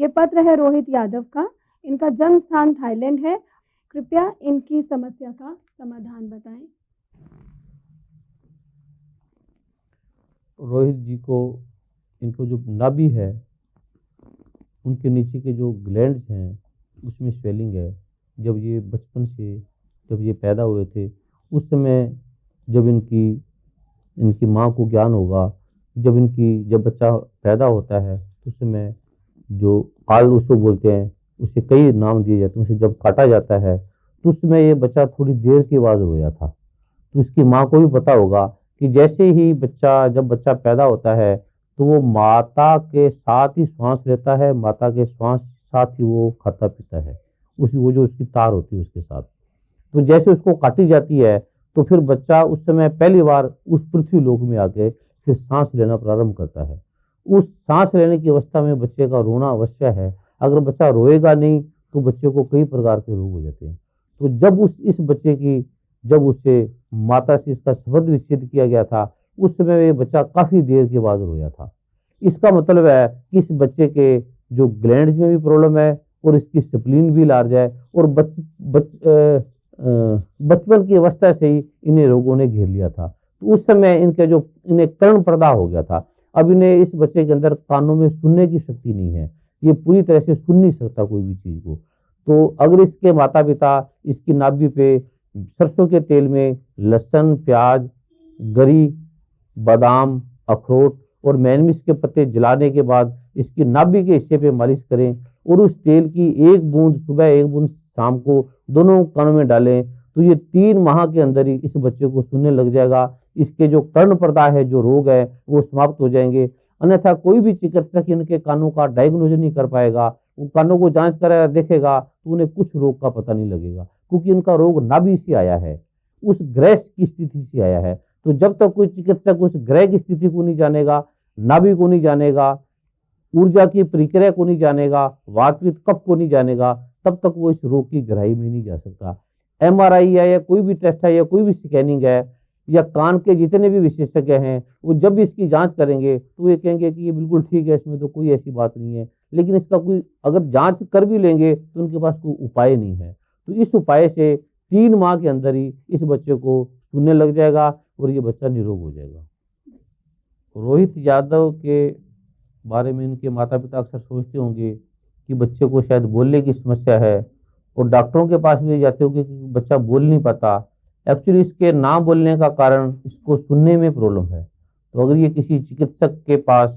ये पत्र है रोहित यादव का। इनका जन्म स्थान थाईलैंड है। कृपया इनकी समस्या का समाधान बताएं। रोहित जी को इनको जो नाभि है उनके नीचे के जो ग्लैंड्स हैं उसमें स्वेलिंग है। जब ये बचपन से जब ये पैदा हुए थे उस समय जब इनकी माँ को ज्ञान होगा, जब बच्चा पैदा होता है तो उस समय जो आल उसको बोलते हैं, उसे कई नाम दिए जाते हैं। उसे जब काटा जाता है तो उसमें ये बच्चा थोड़ी देर के बाद रोया था। तो इसकी माँ को भी पता होगा कि जैसे ही जब बच्चा पैदा होता है तो वो माता के साथ ही श्वास लेता है, माता के श्वास साथ ही वो खाता पीता है, वो जो उसकी तार होती है उसके साथ। तो जैसे उसको काटी जाती है तो फिर बच्चा उस समय पहली बार उस पृथ्वी लोक में आके फिर सांस लेना प्रारंभ करता है। उस सांस लेने की अवस्था में बच्चे का रोना अवश्य है। अगर बच्चा रोएगा नहीं तो बच्चे को कई प्रकार के रोग हो जाते हैं। तो इस बच्चे की जब उससे माता से इसका संबंध विच्छेद किया गया था उस समय ये बच्चा काफी देर के बाद रोया था। इसका मतलब है कि इस बच्चे के जो ग्लैंड्स में भी प्रॉब्लम है और इसकी स्प्लीन भी लार्ज है और बचपन की अवस्था से ही इन्हें रोगों ने घेर लिया था। तो उस समय इन्हें कर्ण प्रदाह हो गया था। अब इस बच्चे के अंदर कानों में सुनने की शक्ति नहीं है, ये पूरी तरह से सुन नहीं सकता कोई भी चीज को। तो अगर इसके माता पिता इसकी नाभि पे सरसों के तेल में लहसुन, प्याज, गरी, बादाम, अखरोट और मैनमिस के पत्ते जलाने के बाद इसकी नाभि के हिस्से पे मालिश करें और उस तेल की एक बूंद सुबह एक बूंद शाम को दोनों कानों में डालें तो ये 3 माह के अंदर ही इस बच्चे को सुनने लग जाएगा। इसके जो कर्ण प्रदाह है, जो रोग है, वो समाप्त हो जाएंगे। अन्यथा कोई भी चिकित्सक इनके कानों का डायग्नोज नहीं कर पाएगा। वो कानों को जांच कर देखेगा तो उन्हें कुछ रोग का पता नहीं लगेगा, क्योंकि इनका रोग नाभि से आया है, उस ग्रह की स्थिति से आया है। तो जब तक कोई चिकित्सक उस ग्रह की स्थिति को नहीं जानेगा, नाभि को नहीं जानेगा, ऊर्जा की प्रक्रिया को नहीं जानेगा, वातपित्त कफ को नहीं जानेगा, तब तक वो इस रोग की गहराई में नहीं जा सकता। एमआरआई है या कोई भी टेस्ट है या कोई भी स्कैनिंग है या कान के जितने भी विशेषज्ञ हैं वो जब भी इसकी जांच करेंगे तो ये कहेंगे कि ये बिल्कुल ठीक है, इसमें तो कोई ऐसी बात नहीं है। लेकिन इसका कोई अगर जांच कर भी लेंगे तो उनके पास कोई उपाय नहीं है। तो इस उपाय से 3 माह के अंदर ही इस बच्चे को सुनने लग जाएगा और ये बच्चा निरोग हो जाएगा। रोहित यादव के बारे में इनके माता पिता अक्सर सोचते होंगे कि बच्चे को शायद बोलने की समस्या है और डॉक्टरों के पास भी जाते होंगे कि बच्चा बोल नहीं पाता। एक्चुअली इसके ना बोलने का कारण इसको सुनने में प्रॉब्लम है। तो अगर ये किसी चिकित्सक के पास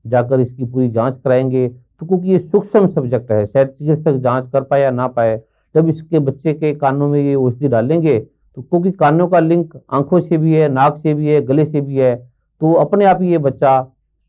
जाकर इसकी पूरी जांच कराएंगे तो क्योंकि ये सूक्ष्म सब्जेक्ट है, शायद चिकित्सक जांच कर पाए या ना पाए, जब इसके बच्चे के कानों में ये औषधि डालेंगे तो क्योंकि कानों का लिंक आंखों से भी है, नाक से भी है, गले से भी है, तो अपने आप ही ये बच्चा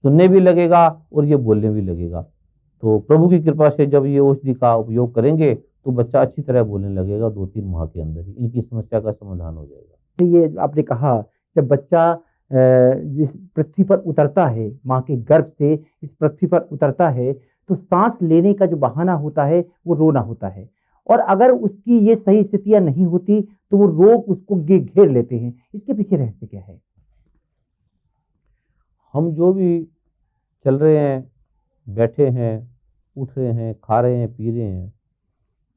सुनने भी लगेगा और ये बोलने भी लगेगा। तो प्रभु की कृपा से जब ये औषधि का उपयोग करेंगे तो बच्चा अच्छी तरह बोलने लगेगा। 2-3 माह के अंदर ही इनकी समस्या का समाधान हो जाएगा। तो ये आपने कहा जब बच्चा जिस पृथ्वी पर उतरता है, माँ के गर्भ से इस पृथ्वी पर उतरता है, तो सांस लेने का जो बहाना होता है वो रोना होता है। और अगर उसकी ये सही स्थितियां नहीं होती तो वो रोग उसको घेर लेते हैं। इसके पीछे रहस्य क्या है? हम जो भी चल रहे हैं, बैठे हैं, उठ रहे हैं, खा रहे हैं, पी रहे हैं,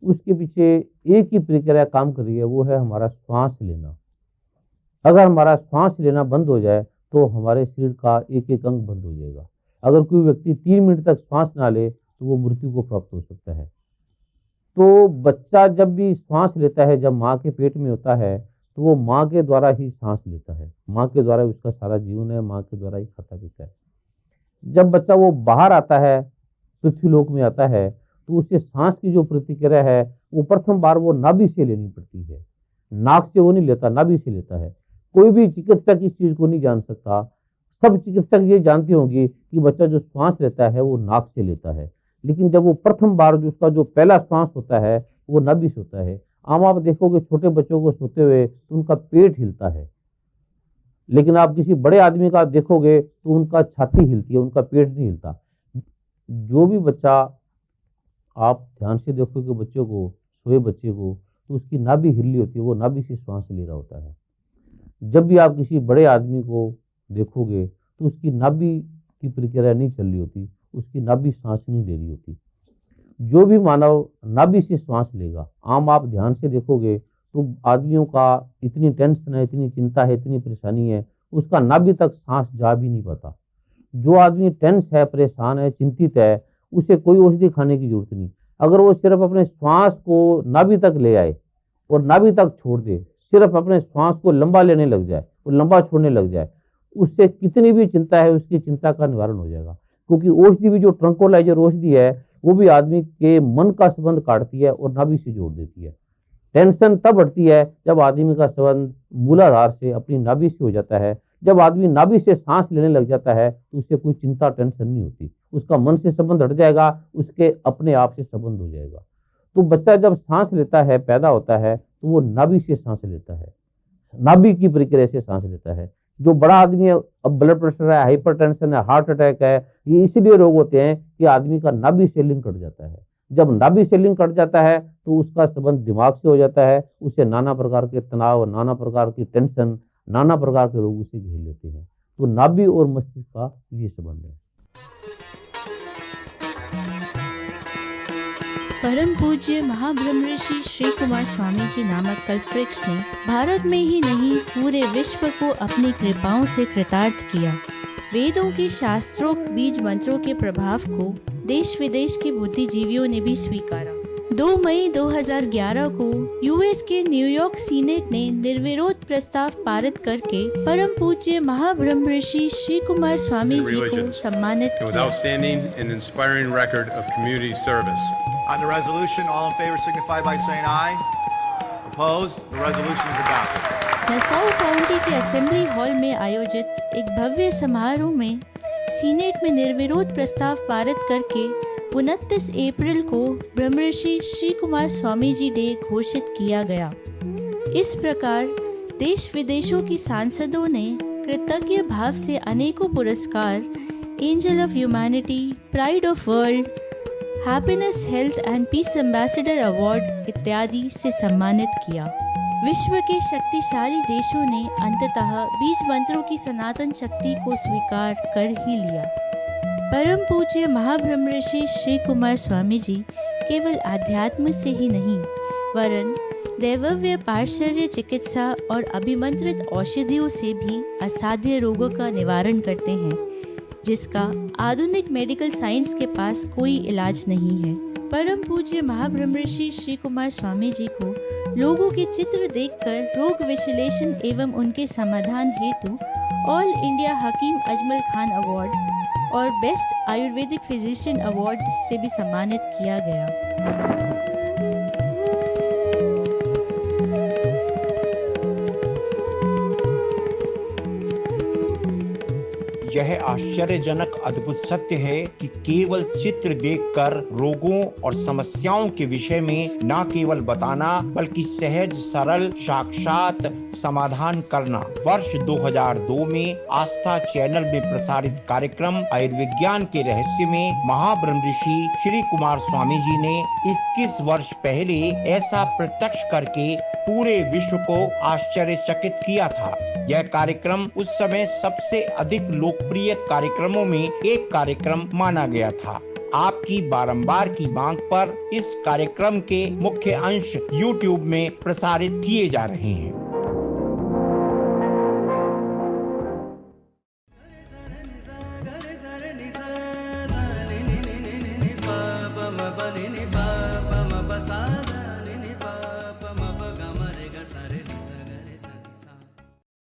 उसके पीछे एक ही प्रक्रिया काम कर रही है, वो है हमारा श्वास लेना। अगर हमारा श्वास लेना बंद हो जाए तो हमारे शरीर का एक एक अंग बंद हो जाएगा। अगर कोई व्यक्ति 3 मिनट तक श्वास ना ले तो वो मृत्यु को प्राप्त हो सकता है। तो बच्चा जब भी श्वास लेता है, जब माँ के पेट में होता है, तो वो माँ के द्वारा ही सांस लेता है, माँ के द्वारा उसका सारा जीवन है, माँ के द्वारा ही खाता पीता है। जब बच्चा वो बाहर आता है, पृथ्वीलोक में आता है, तो उसे सांस की जो प्रतिक्रिया है वो प्रथम बार वो नाभि से लेनी पड़ती है। नाक से वो नहीं लेता, नाभि से लेता है। कोई भी चिकित्सक इस चीज को नहीं जान सकता। सब चिकित्सक ये जानते होंगे कि बच्चा जो श्वास लेता है वो नाक से लेता है, लेकिन जब वो प्रथम बार उसका जो पहला श्वास होता है वो नाभि से होता है। आम आप देखोगे छोटे बच्चों को सोते हुए तो उनका पेट हिलता है, लेकिन आप किसी बड़े आदमी का देखोगे तो उनका छाती हिलती है, उनका पेट नहीं हिलता। जो भी बच्चा आप ध्यान से देखोगे बच्चों को, सोए बच्चे को, तो उसकी नाभि हिली होती है, वो नाभि से श्वास ले रहा होता है। जब भी आप किसी बड़े आदमी को देखोगे तो उसकी नाभि की प्रक्रिया नहीं चल रही होती, उसकी नाभि सांस नहीं ले रही होती। जो भी मानव नाभि से श्वास लेगा, आम आप ध्यान से देखोगे तो आदमियों का इतनी टेंशन है, इतनी चिंता है, इतनी परेशानी है, उसका नाभि तक सांस जा भी नहीं पाता। जो आदमी टेंस है, परेशान है, चिंतित है, उसे कोई औषधि खाने की जरूरत नहीं। अगर वो सिर्फ अपने श्वास को नाभि तक ले आए और नाभि तक छोड़ दे, सिर्फ अपने श्वास को लंबा लेने लग जाए और लंबा छोड़ने लग जाए, उससे कितनी भी चिंता है उसकी चिंता का निवारण हो जाएगा। क्योंकि औषधि भी जो ट्रंकोलाइजर औषधि है वो भी आदमी के मन का संबंध काटती है और नाभि से जोड़ देती है। टेंशन तब बढ़ती है जब आदमी का संबंध मूलाधार से अपनी नाभि से हो जाता है। जब आदमी नाभि से सांस लेने लग जाता है तो उससे कोई चिंता टेंशन नहीं होती, उसका मन से संबंध हट जाएगा, उसके अपने आप से संबंध हो जाएगा। तो बच्चा जब सांस लेता है, पैदा होता है, तो वो नाभि से सांस लेता है, नाभि की प्रक्रिया से सांस लेता है। जो बड़ा आदमी है, अब ब्लड प्रेशर है, हाइपरटेंशन है, हार्ट अटैक है, ये इसलिए रोग होते हैं कि आदमी का नाभि से लिंक कट जाता है। जब नाभि से लिंक कट जाता है तो उसका संबंध दिमाग से हो जाता है, उसे नाना प्रकार के तनाव, नाना प्रकार की टेंशन, नाना प्रकार के रोग उसे घेर लेते हैं। तो नाभि और मस्तिष्क का ये संबंध है। परम पूज्य महाब्रह्म ऋषि श्री कुमार स्वामी जी नामक कल्पवृक्ष ने भारत में ही नहीं पूरे विश्व को अपनी कृपाओं से कृतार्थ किया। वेदों के शास्त्रोक्त बीज मंत्रों के प्रभाव को देश विदेश के बुद्धिजीवियों ने भी स्वीकारा। 2 मई 2011 को यूएस के न्यूयॉर्क सीनेट ने निर्विरोध प्रस्ताव पारित करके परम पूज्य महाब्रह्म ऋषि श्री कुमार स्वामी जी को सम्मानित किया। On the resolution, all in favor signify by saying aye. Opposed? The resolution is adopted. Nassau county के असेंबली हॉल में आयोजित एक भव्य समारोह में सीनेट में निर्विरोध प्रस्ताव पारित करके 29 अप्रैल को ब्रह्मर्षि श्री कुमार स्वामी जी डे घोषित किया गया। इस प्रकार देश विदेशों की सांसदों ने कृतज्ञ भाव से अनेकों पुरस्कार, angel of humanity, pride of world, happiness, health and piece ambassador award इत्यादि से सम्मानित किया। विश्व के शक्तिशाली देशों ने अंततः बीज मंत्रों की सनातन शक्ति को स्वीकार कर ही लिया। परम पूज्य महाब्रह्म ऋषि श्री कुमार स्वामी जी केवल आध्यात्म से ही नहीं वरन दैवव्य पार्श्व चिकित्सा और अभिमंत्रित औषधियों से भी असाध्य रोगों का निवारण करते हैं, जिसका आधुनिक मेडिकल साइंस के पास कोई इलाज नहीं है। परम पूज्य महाब्रह्म ऋषि श्री कुमार स्वामी जी को लोगों के चित्र देखकर रोग विश्लेषण एवं उनके समाधान हेतु all India Hakim Ajmal Khan award और बेस्ट आयुर्वेदिक फिजिशियन अवार्ड से भी सम्मानित किया गया। यह आश्चर्यजनक अद्भुत सत्य है कि केवल चित्र देखकर रोगों और समस्याओं के विषय में न केवल बताना बल्कि सहज सरल साक्षात समाधान करना। वर्ष 2002 में आस्था चैनल में प्रसारित कार्यक्रम आयुर्विज्ञान के रहस्य में महाब्रह्म ऋषि श्री कुमार स्वामी जी ने 21 वर्ष पहले ऐसा प्रत्यक्ष करके पूरे विश्व को आश्चर्यचकित किया था। यह कार्यक्रम उस समय सबसे अधिक लोकप्रिय कार्यक्रमों में एक कार्यक्रम माना गया था। आपकी बारंबार की मांग पर इस कार्यक्रम के मुख्य अंश YouTube में प्रसारित किए जा रहे हैं। सा